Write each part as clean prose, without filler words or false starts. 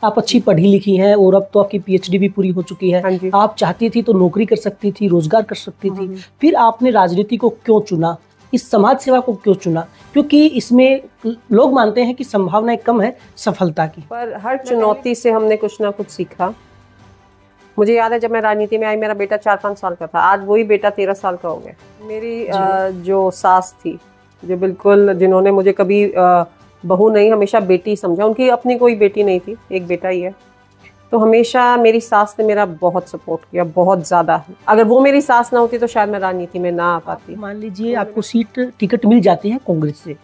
आप अच्छी पढ़ी लिखी हैं और अब तो आपकी पीएचडी भी पूरी हो चुकी है। हाँ जी। आप चाहती थी तो नौकरी कर सकती थी, रोजगार कर सकती थी, फिर आपने राजनीति को क्यों चुना, इस समाज सेवा को क्यों चुना? क्योंकि इसमें लोग मानते हैं कि संभावनाएं कम है सफलता की। पर हर चुनौती से हमने कुछ ना कुछ सीखा। मुझे याद है जब मैं राजनीति में आई, मेरा बेटा 4-5 साल का था, आज वही बेटा 13 साल का हो गया। मेरी जो सास थी, जो बिल्कुल जिन्होंने मुझे कभी बहू नहीं, हमेशा बेटी समझा, उनकी अपनी कोई बेटी नहीं थी, एक बेटा ही है, तो हमेशा मेरी सास ने मेरा बहुत सपोर्ट किया, बहुत ज़्यादा। अगर वो मेरी सास ना होती तो शायद मैं राजनीति में ना आ पाती। मान लीजिए आपको टिकट मिल जाती है कांग्रेस से,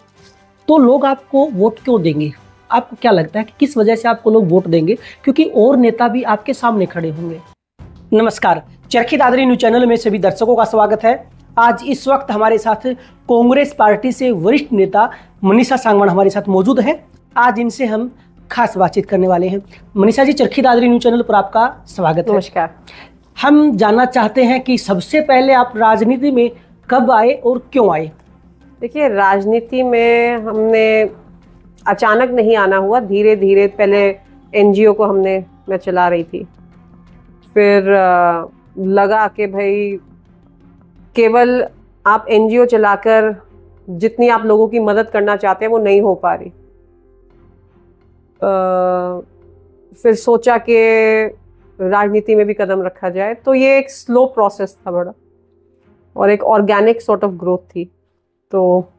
तो लोग आपको वोट क्यों देंगे? आपको क्या लगता है कि किस वजह से आपको लोग वोट देंगे? क्योंकि और नेता भी आपके सामने खड़े होंगे। नमस्कार, चरखी दादरी न्यूज चैनल में सभी दर्शकों का स्वागत है। आज इस वक्त हमारे साथ कांग्रेस पार्टी से वरिष्ठ नेता मनीषा सांगवान हमारे साथ मौजूद है। आज इनसे हम खास बातचीत करने वाले हैं। मनीषा जी, चरखी दादरी न्यूज चैनल पर आपका स्वागत है। नमस्कार। हम जानना चाहते हैं कि सबसे पहले आप राजनीति में कब आए और क्यों आए? देखिए, राजनीति में हमने अचानक नहीं आना हुआ, धीरे धीरे। पहले एनजीओ को मैं चला रही थी, फिर लगा कि भाई केवल आप एनजीओ चलाकर जितनी आप लोगों की मदद करना चाहते हैं वो नहीं हो पा रही। फिर सोचा कि राजनीति में भी कदम रखा जाए, तो ये एक स्लो प्रोसेस था बड़ा, और एक ऑर्गेनिक सॉर्ट ऑफ ग्रोथ थी। तो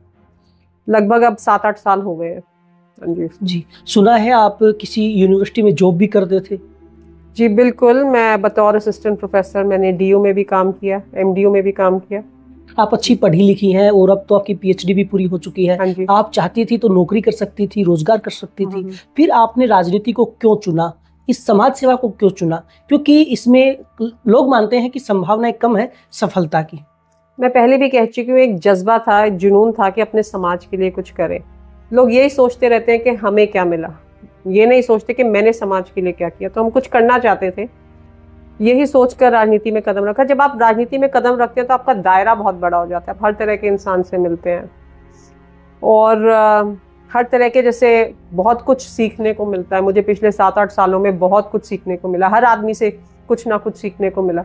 लगभग अब 7-8 साल हो गए हैं। जी, सुना है आप किसी यूनिवर्सिटी में जॉब भी करते थे? जी बिल्कुल, मैं बतौर असिस्टेंट प्रोफेसर मैंने डीओ में भी काम किया, एमडीओ में भी काम किया। आप अच्छी पढ़ी लिखी हैं और अब तो आपकी पीएचडी भी पूरी हो चुकी है। हाँ जी। आप चाहती थी तो नौकरी कर सकती थी, रोजगार कर सकती थी, फिर आपने राजनीति को क्यों चुना, इस समाज सेवा को क्यों चुना? क्योंकि इसमें लोग मानते हैं कि संभावनाएं कम है सफलता की। मैं पहले भी कह चुकी हूँ, एक जज्बा था, एक जुनून था कि अपने समाज के लिए कुछ करें। लोग यही सोचते रहते हैं कि हमें क्या मिला, ये नहीं सोचते कि मैंने समाज के लिए क्या किया। तो हम कुछ करना चाहते थे, यही सोचकर राजनीति में कदम रखा। जब आप राजनीति में कदम रखते हैं तो आपका दायरा बहुत बड़ा हो जाता है, आप हर तरह के इंसान से मिलते हैं और हर तरह के, जैसे बहुत कुछ सीखने को मिलता है। मुझे पिछले 7-8 सालों में बहुत कुछ सीखने को मिला, हर आदमी से कुछ ना कुछ सीखने को मिला।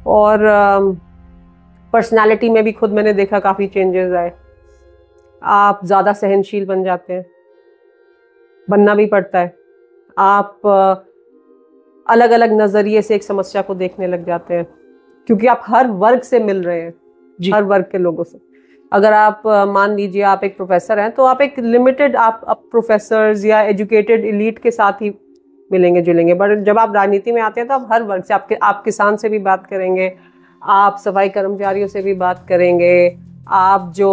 और पर्सनालिटी में भी खुद मैंने देखा काफ़ी चेंजेस आए। आप ज़्यादा सहनशील बन जाते हैं, बनना भी पड़ता है। आप अलग अलग नज़रिए से एक समस्या को देखने लग जाते हैं, क्योंकि आप हर वर्ग से मिल रहे हैं, हर वर्ग के लोगों से। अगर आप मान लीजिए आप एक प्रोफेसर हैं, तो आप एक लिमिटेड आप प्रोफेसर्स या एजुकेटेड एलीट के साथ ही मिलेंगे जुलेंगे। बट जब आप राजनीति में आते हैं तो आप हर वर्ग से, आप किसान से भी बात करेंगे, आप सफाई कर्मचारियों से भी बात करेंगे, आप जो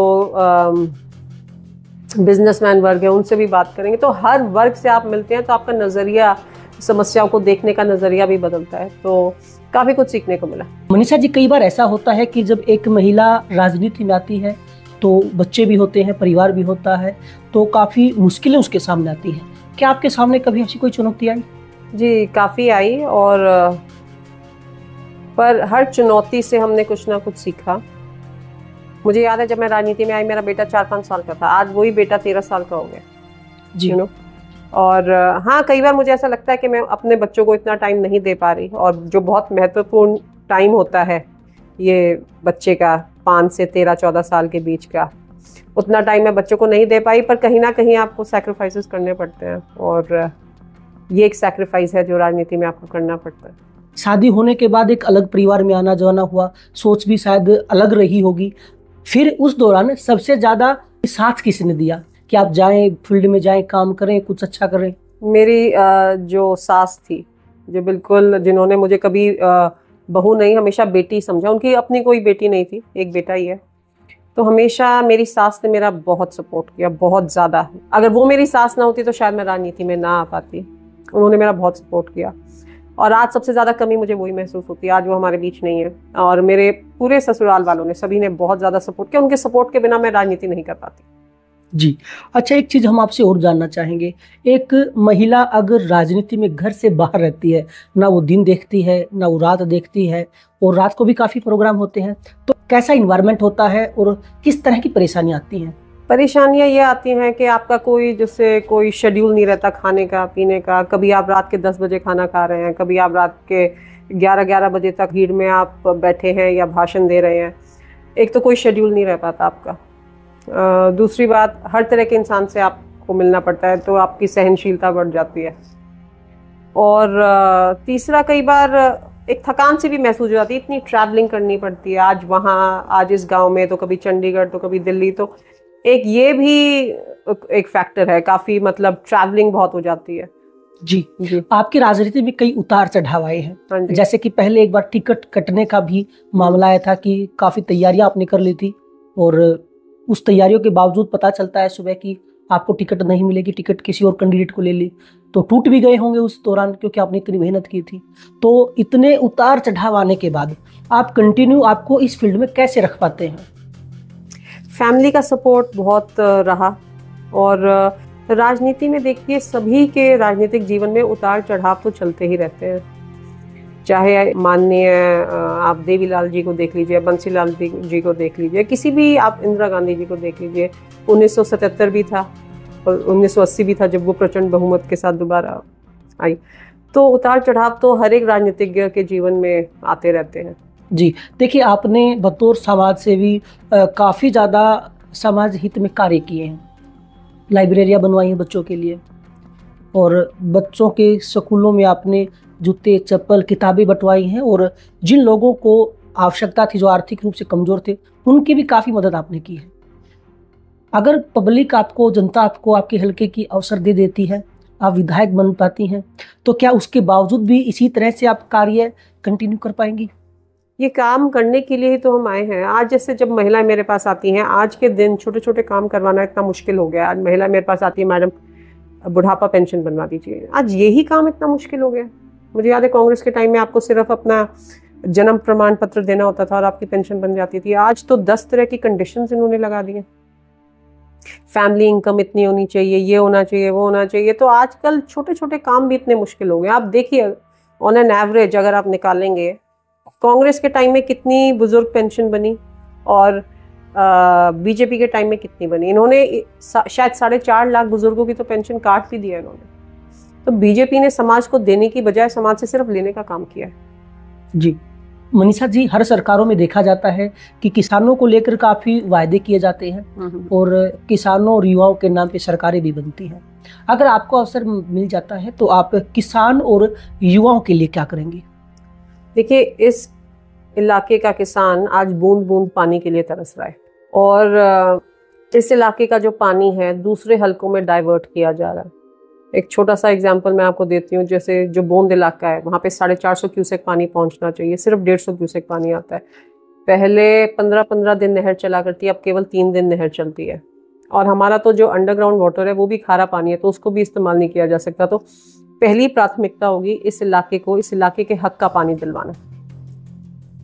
बिजनेसमैन वर्ग है उनसे भी बात करेंगे। तो हर वर्ग से आप मिलते हैं तो आपका नज़रिया, समस्याओं को देखने का नज़रिया भी बदलता है। तो काफ़ी कुछ सीखने को मिला। मनीषा जी, कई बार ऐसा होता है कि जब एक महिला राजनीति में आती है तो बच्चे भी होते हैं, परिवार भी होता है, तो काफ़ी मुश्किलें उसके सामने आती हैं। क्या आपके सामने कभी ऐसी कोई चुनौती आई? जी काफ़ी आई, और पर हर चुनौती से हमने कुछ ना कुछ सीखा। मुझे याद है जब मैं राजनीति में आई, मेरा बेटा 4-5 साल का था, आज वही बेटा 13 साल का हो गया। जी। और हाँ, कई बार मुझे ऐसा लगता है कि मैं अपने बच्चों को इतना टाइम नहीं दे पा रही, और जो बहुत महत्वपूर्ण टाइम होता है ये बच्चे का, 5 से 13-14 साल के बीच का, उतना टाइम मैं बच्चों को नहीं दे पाई। पर कहीं ना कहीं आपको सैक्रिफाइसेस करने पड़ते हैं, और ये एक सैक्रिफाइस है जो राजनीति में आपको करना पड़ता है। शादी होने के बाद एक अलग परिवार में आना जाना हुआ, सोच भी शायद अलग रही होगी। फिर उस दौरान सबसे ज़्यादा साथ किसने दिया कि आप जाएं, फील्ड में जाएं, काम करें, कुछ अच्छा करें? मेरी जो सास थी, जो बिल्कुल जिन्होंने मुझे कभी बहू नहीं, हमेशा बेटी समझा, उनकी अपनी कोई बेटी नहीं थी, एक बेटा ही है, तो हमेशा मेरी सास ने मेरा बहुत सपोर्ट किया, बहुत ज़्यादा। अगर वो मेरी सास ना होती तो शायद मैं राजनीति में ना आ पाती। उन्होंने मेरा बहुत सपोर्ट किया, और आज सबसे ज़्यादा कमी मुझे वही महसूस होती है। आज वो हमारे बीच नहीं है, और मेरे पूरे ससुराल वालों ने, सभी ने बहुत ज़्यादा सपोर्ट किया। उनके सपोर्ट के बिना मैं राजनीति नहीं कर पाती। जी, अच्छा, एक चीज़ हम आपसे और जानना चाहेंगे। एक महिला अगर राजनीति में घर से बाहर रहती है, ना वो दिन देखती है, ना वो रात देखती है, और रात को भी काफ़ी प्रोग्राम होते हैं, तो कैसा इन्वायरमेंट होता है और किस तरह की परेशानी आती हैं? परेशानियां ये आती हैं कि आपका कोई शेड्यूल नहीं रहता खाने का पीने का। कभी आप रात के 10 बजे खाना खा रहे हैं, कभी आप रात के 11 बजे तक भीड़ में आप बैठे हैं या भाषण दे रहे हैं। एक तो कोई शेड्यूल नहीं रह पाता आपका। दूसरी बात, हर तरह के इंसान से आपको मिलना पड़ता है, तो आपकी सहनशीलता बढ़ जाती है। और तीसरा, कई बार एक थकान सी भी महसूस हो जाती है, इतनी ट्रैवलिंग करनी पड़ती है, आज वहाँ, आज इस गांव में, तो कभी चंडीगढ़, तो कभी दिल्ली। तो एक ये भी एक फैक्टर है, काफ़ी मतलब ट्रैवलिंग बहुत हो जाती है। जी जी। आपकी राजनीति में कई उतार चढ़ाव आए हैं, जैसे कि पहले एक बार टिकट कटने का भी मामला आया था कि काफ़ी तैयारियां आपने कर ली थी, और उस तैयारियों के बावजूद पता चलता है सुबह कि आपको टिकट नहीं मिलेगी, टिकट किसी और कैंडिडेट को ले ली, तो टूट भी गए होंगे उस दौरान, क्योंकि आपने इतनी मेहनत की थी। तो इतने उतार चढ़ाव आने के बाद आप कंटिन्यू आपको इस फील्ड में कैसे रख पाते हैं? फैमिली का सपोर्ट बहुत रहा, और राजनीति में देखिए सभी के राजनीतिक जीवन में उतार चढ़ाव तो चलते ही रहते हैं। चाहे माननीय आप देवीलाल जी को देख लीजिए, बंसीलाल जी को देख लीजिए, किसी भी आप इंदिरा गांधी जी को देख लीजिए। 1977 भी था और 1980 भी था जब वो प्रचंड बहुमत के साथ दोबारा आई। तो उतार चढ़ाव तो हर एक राजनीतिज्ञ के जीवन में आते रहते हैं। जी, देखिए आपने बतौर समाज सेवी काफ़ी ज़्यादा समाज हित में कार्य किए हैं, लाइब्रेरियाँ बनवाई हैं बच्चों के लिए, और बच्चों के स्कूलों में आपने जूते चप्पल किताबें बंटवाई हैं, और जिन लोगों को आवश्यकता थी, जो आर्थिक रूप से कमज़ोर थे, उनकी भी काफ़ी मदद आपने की है। अगर पब्लिक आपको, जनता आपको आपके हल्के की अवसर दे देती है, आप विधायक बन पाती हैं, तो क्या उसके बावजूद भी इसी तरह से आप कार्य कंटिन्यू कर पाएंगी? ये काम करने के लिए ही तो हम आए हैं। आज जैसे जब महिलाएं मेरे पास आती हैं, आज के दिन छोटे छोटे काम करवाना इतना मुश्किल हो गया। आज महिला मेरे पास आती है, मैडम बुढ़ापा पेंशन बनवा दीजिए। आज यही काम इतना मुश्किल हो गया। मुझे याद है कांग्रेस के टाइम में आपको सिर्फ अपना जन्म प्रमाण पत्र देना होता था और आपकी पेंशन बन जाती थी। आज तो 10 तरह की कंडीशंस इन्होंने लगा दी हैं। फैमिली इनकम इतनी होनी चाहिए, ये होना चाहिए, वो होना चाहिए। तो आजकल छोटे छोटे काम भी इतने मुश्किल हो गए। आप देखिए, ऑन एन एवरेज अगर आप निकालेंगे, कांग्रेस के टाइम में कितनी बुजुर्ग पेंशन बनी और बीजेपी के टाइम में कितनी बनी। इन्होंने शायद 4.5 लाख बुजुर्गों की तो पेंशन काट भी दिया इन्होंने। तो बीजेपी ने समाज को देने की बजाय समाज से सिर्फ लेने का काम किया है। जी मनीषा जी, हर सरकारों में देखा जाता है कि किसानों को लेकर काफ़ी वायदे किए जाते हैं, और किसानों और युवाओं के नाम पे सरकारें भी बनती हैं। अगर आपको अवसर मिल जाता है तो आप किसान और युवाओं के लिए क्या करेंगे? देखिए, इस इलाके का किसान आज बूंद बूंद पानी के लिए तरस रहा है, और इस इलाके का जो पानी है दूसरे हलकों में डाइवर्ट किया जा रहा है। एक छोटा सा एग्जांपल मैं आपको देती हूँ। जैसे जो बोंद इलाका है, वहाँ पे 450 क्यूसेक पानी पहुँचना चाहिए, सिर्फ 150 क्यूसेक पानी आता है। पहले 15-15 दिन नहर चला करती है, अब केवल 3 दिन नहर चलती है। और हमारा तो जो अंडरग्राउंड वाटर है वो भी खारा पानी है, तो उसको भी इस्तेमाल नहीं किया जा सकता। तो पहली प्राथमिकता होगी इस इलाके को, इस इलाके के हक का पानी दिलवाना,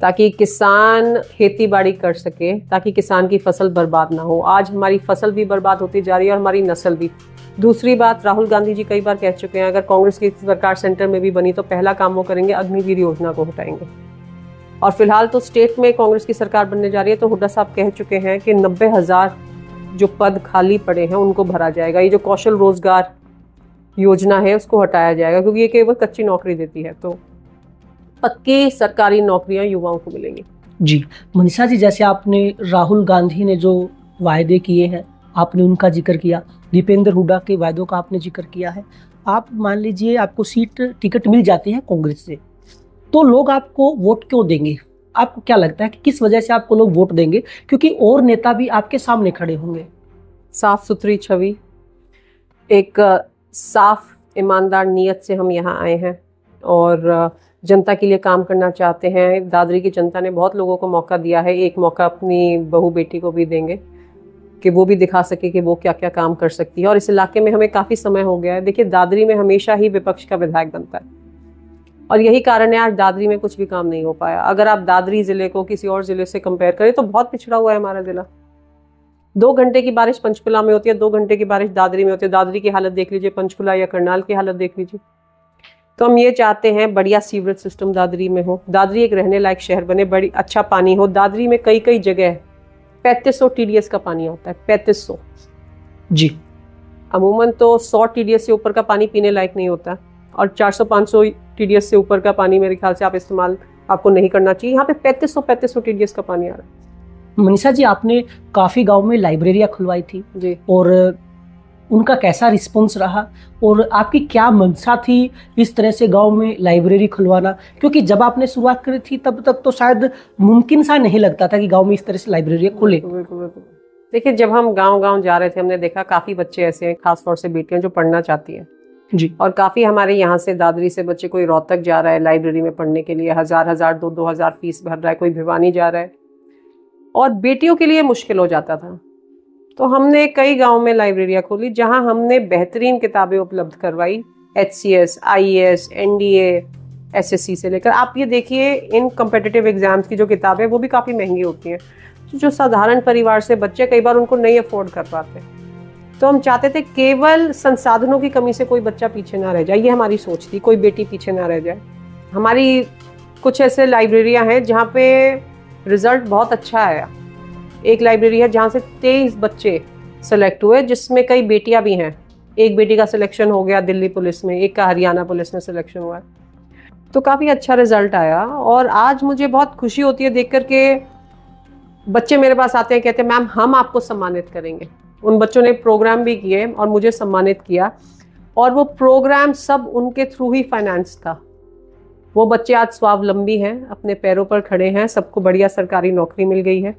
ताकि किसान खेती बाड़ी कर सके, ताकि किसान की फसल बर्बाद ना हो। आज हमारी फसल भी बर्बाद होती जा रही है और हमारी नस्ल भी। दूसरी बात, राहुल गांधी जी कई बार कह चुके हैं, अगर कांग्रेस की सरकार सेंटर में भी बनी तो पहला काम वो करेंगे, अग्निवीर योजना को हटाएंगे। और फिलहाल तो स्टेट में कांग्रेस की सरकार बनने जा रही है, तो हुड्डा साहब कह चुके हैं कि 90,000 जो पद खाली पड़े हैं उनको भरा जाएगा। ये जो कौशल रोजगार योजना है उसको हटाया जाएगा, क्योंकि ये केवल कच्ची नौकरी देती है। तो पक्की सरकारी नौकरियां युवाओं को मिलेंगी। जी मनीषा जी, जैसे आपने राहुल गांधी ने जो वायदे किए हैं आपने उनका जिक्र किया, दीपेंद्र हुड्डा के वायदों का आपने जिक्र किया है। आप मान लीजिए आपको टिकट मिल जाती है कांग्रेस से, तो लोग आपको वोट क्यों देंगे? आपको क्या लगता है कि किस वजह से आपको लोग वोट देंगे? क्योंकि और नेता भी आपके सामने खड़े होंगे। साफ सुथरी छवि, एक साफ ईमानदार नीयत से हम यहाँ आए हैं और जनता के लिए काम करना चाहते हैं। दादरी की जनता ने बहुत लोगों को मौका दिया है, एक मौका अपनी बहू बेटी को भी देंगे कि वो भी दिखा सके कि वो क्या क्या काम कर सकती है। और इस इलाके में हमें काफ़ी समय हो गया है। देखिए, दादरी में हमेशा ही विपक्ष का विधायक बनता है, और यही कारण है आज दादरी में कुछ भी काम नहीं हो पाया। अगर आप दादरी ज़िले को किसी और ज़िले से कंपेयर करें तो बहुत पिछड़ा हुआ है हमारा ज़िला। 2 घंटे की बारिश पंचकुला में होती है, 2 घंटे की बारिश दादरी में होती है। दादरी की हालत देख लीजिए, पंचकुला या करनाल की हालत देख लीजिए। तो हम ये चाहते हैं बढ़िया सीवरेज सिस्टम दादरी में हो, दादरी एक रहने लायक शहर बने, बड़ी अच्छा पानी हो। दादरी में कई कई जगह 3500 TDS का पानी आता है, 3500। जी। अमूमन तो 100 टीडीएस से ऊपर का पानी पीने लायक नहीं होता, और 400-500 टीडीएस से ऊपर का पानी मेरे ख्याल से आप इस्तेमाल आपको नहीं करना चाहिए। यहाँ पे 3500 टीडीएस का पानी आ रहा है। मनीषा जी, आपने काफ़ी गांव में लाइब्रेरियां खुलवाई थी जी, और उनका कैसा रिस्पॉन्स रहा और आपकी क्या मंशा थी इस तरह से गांव में लाइब्रेरी खुलवाना? क्योंकि जब आपने शुरुआत करी थी तब तक तो शायद मुमकिन सा नहीं लगता था कि गांव में इस तरह से लाइब्रेरी खुले। बिल्कुल बिल्कुल। देखिए, जब हम गांव जा रहे थे, हमने देखा काफ़ी बच्चे ऐसे हैं, खासतौर से बेटियां जो पढ़ना चाहती हैं जी। और काफ़ी हमारे यहाँ से दादरी से बच्चे, कोई रोहतक जा रहा है लाइब्रेरी में पढ़ने के लिए, 1000 2 हज़ार फीस भर रहा है, कोई भिवानी जा रहा है, और बेटियों के लिए मुश्किल हो जाता था। तो हमने कई गांव में लाइब्रेरियाँ खोली जहां हमने बेहतरीन किताबें उपलब्ध करवाई, HCS, IAS, NDA, SSC से लेकर। आप ये देखिए, इन कम्पिटिटिव एग्जाम्स की जो किताबें वो भी काफ़ी महंगी होती हैं, तो जो साधारण परिवार से बच्चे कई बार उनको नहीं अफोर्ड कर पाते। तो हम चाहते थे केवल संसाधनों की कमी से कोई बच्चा पीछे ना रह जाए, ये हमारी सोच थी, कोई बेटी पीछे ना रह जाए। हमारी कुछ ऐसे लाइब्रेरियाँ हैं जहाँ पे रिजल्ट बहुत अच्छा आया। एक लाइब्रेरी है जहाँ से 23 बच्चे सेलेक्ट हुए, जिसमें कई बेटियां भी हैं। एक बेटी का सिलेक्शन हो गया दिल्ली पुलिस में, एक का हरियाणा पुलिस में सिलेक्शन हुआ है, तो काफ़ी अच्छा रिजल्ट आया। और आज मुझे बहुत खुशी होती है देख कर के बच्चे मेरे पास आते हैं, कहते हैं मैम हम आपको सम्मानित करेंगे। उन बच्चों ने प्रोग्राम भी किए और मुझे सम्मानित किया, और वो प्रोग्राम सब उनके थ्रू ही फाइनेंस था। वो बच्चे आज स्वावलंबी हैं, अपने पैरों पर खड़े हैं, सबको बढ़िया सरकारी नौकरी मिल गई है।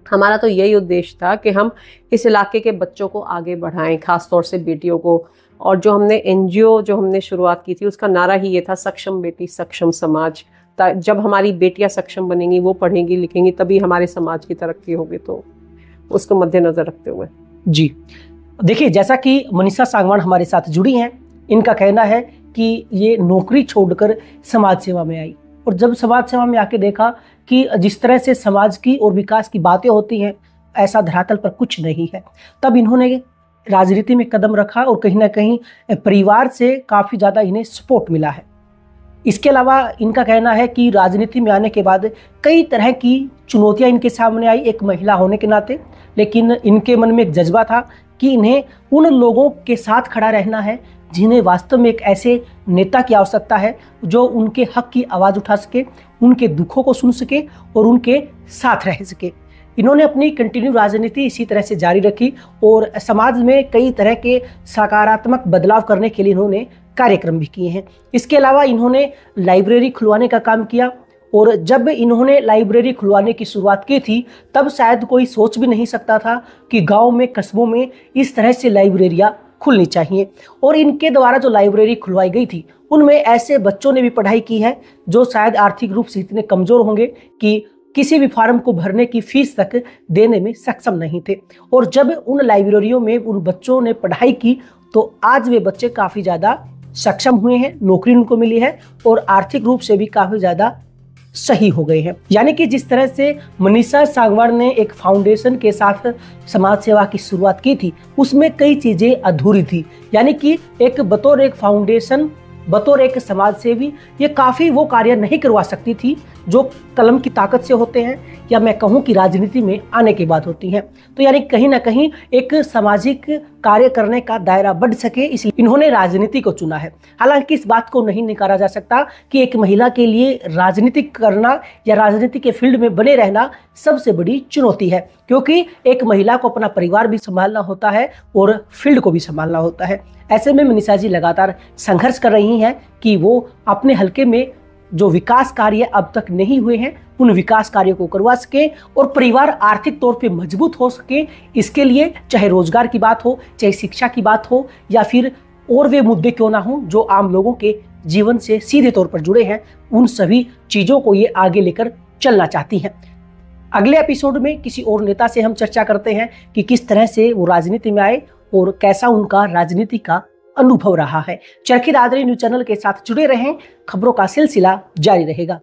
हमारा तो यही उद्देश्य था कि हम इस इलाके के बच्चों को आगे बढ़ाएं, खास तौर से बेटियों को। और जो हमने NGO जो हमने शुरुआत की थी, उसका नारा ही ये था, सक्षम बेटी सक्षम समाज। जब हमारी बेटियां सक्षम बनेंगी, वो पढ़ेंगी लिखेंगी, तभी हमारे समाज की तरक्की होगी। तो उसको मद्देनजर रखते हुए जी। देखिए, जैसा कि मनीषा सांगवान हमारे साथ जुड़ी हैं, इनका कहना है कि ये नौकरी छोड़कर समाज सेवा में आई, और जब समाज सेवा में आके देखा कि जिस तरह से समाज की और विकास की बातें होती हैं, ऐसा धरातल पर कुछ नहीं है, तब इन्होंने राजनीति में कदम रखा और कहीं ना कहीं परिवार से काफ़ी ज़्यादा इन्हें सपोर्ट मिला है। इसके अलावा इनका कहना है कि राजनीति में आने के बाद कई तरह की चुनौतियां इनके सामने आई एक महिला होने के नाते, लेकिन इनके मन में एक जज्बा था कि इन्हें उन लोगों के साथ खड़ा रहना है जिन्हें वास्तव में एक ऐसे नेता की आवश्यकता है जो उनके हक की आवाज़ उठा सके, उनके दुखों को सुन सके और उनके साथ रह सके। इन्होंने अपनी कंटिन्यू राजनीति इसी तरह से जारी रखी और समाज में कई तरह के सकारात्मक बदलाव करने के लिए इन्होंने कार्यक्रम भी किए हैं। इसके अलावा इन्होंने लाइब्रेरी खुलवाने का काम किया, और जब इन्होंने लाइब्रेरी खुलवाने की शुरुआत की थी तब शायद कोई सोच भी नहीं सकता था कि गांव में, कस्बों में इस तरह से लाइब्रेरियाँ खुलनी चाहिए। और इनके द्वारा जो लाइब्रेरी खुलवाई गई थी उनमें ऐसे बच्चों ने भी पढ़ाई की है जो शायद आर्थिक रूप से इतने कमज़ोर होंगे कि किसी भी फार्म को भरने की फीस तक देने में सक्षम नहीं थे। और जब उन लाइब्रेरियों में उन बच्चों ने पढ़ाई की तो आज वे बच्चे काफ़ी ज़्यादा सक्षम हुए हैं, नौकरी उनको मिली है और आर्थिक रूप से भी काफ़ी ज़्यादा सही हो गए हैं। यानी कि जिस तरह से मनीषा सांगवान ने एक फाउंडेशन के साथ समाज सेवा की शुरुआत की थी, उसमें कई चीज़ें अधूरी थी। यानी कि एक बतौर एक फाउंडेशन, बतौर एक समाज सेवी, ये काफ़ी वो कार्य नहीं करवा सकती थी जो कलम की ताकत से होते हैं, या मैं कहूँ कि राजनीति में आने के बाद होती हैं। तो यानी कहीं ना कहीं एक सामाजिक कार्य करने का दायरा बढ़ सके, इसलिए इन्होंने राजनीति को चुना है। हालांकि इस बात को नहीं नकारा जा सकता कि एक महिला के लिए राजनीति करना या राजनीति के फील्ड में बने रहना सबसे बड़ी चुनौती है, क्योंकि एक महिला को अपना परिवार भी संभालना होता है और फील्ड को भी संभालना होता है। ऐसे में मनीषा जी लगातार संघर्ष कर रही हैं कि वो अपने हलके में जो विकास कार्य अब तक नहीं हुए हैं उन विकास कार्यों को करवा सके और परिवार आर्थिक तौर पे मजबूत हो सके। इसके लिए चाहे रोजगार की बात हो, चाहे शिक्षा की बात हो, या फिर और वे मुद्दे क्यों ना हो जो आम लोगों के जीवन से सीधे तौर पर जुड़े हैं, उन सभी चीज़ों को ये आगे लेकर चलना चाहती हैं। अगले एपिसोड में किसी और नेता से हम चर्चा करते हैं कि किस तरह से वो राजनीति में आए और कैसा उनका राजनीति का अनुभव रहा है। चरखी दादरी न्यूज़ चैनल के साथ जुड़े रहें, खबरों का सिलसिला जारी रहेगा।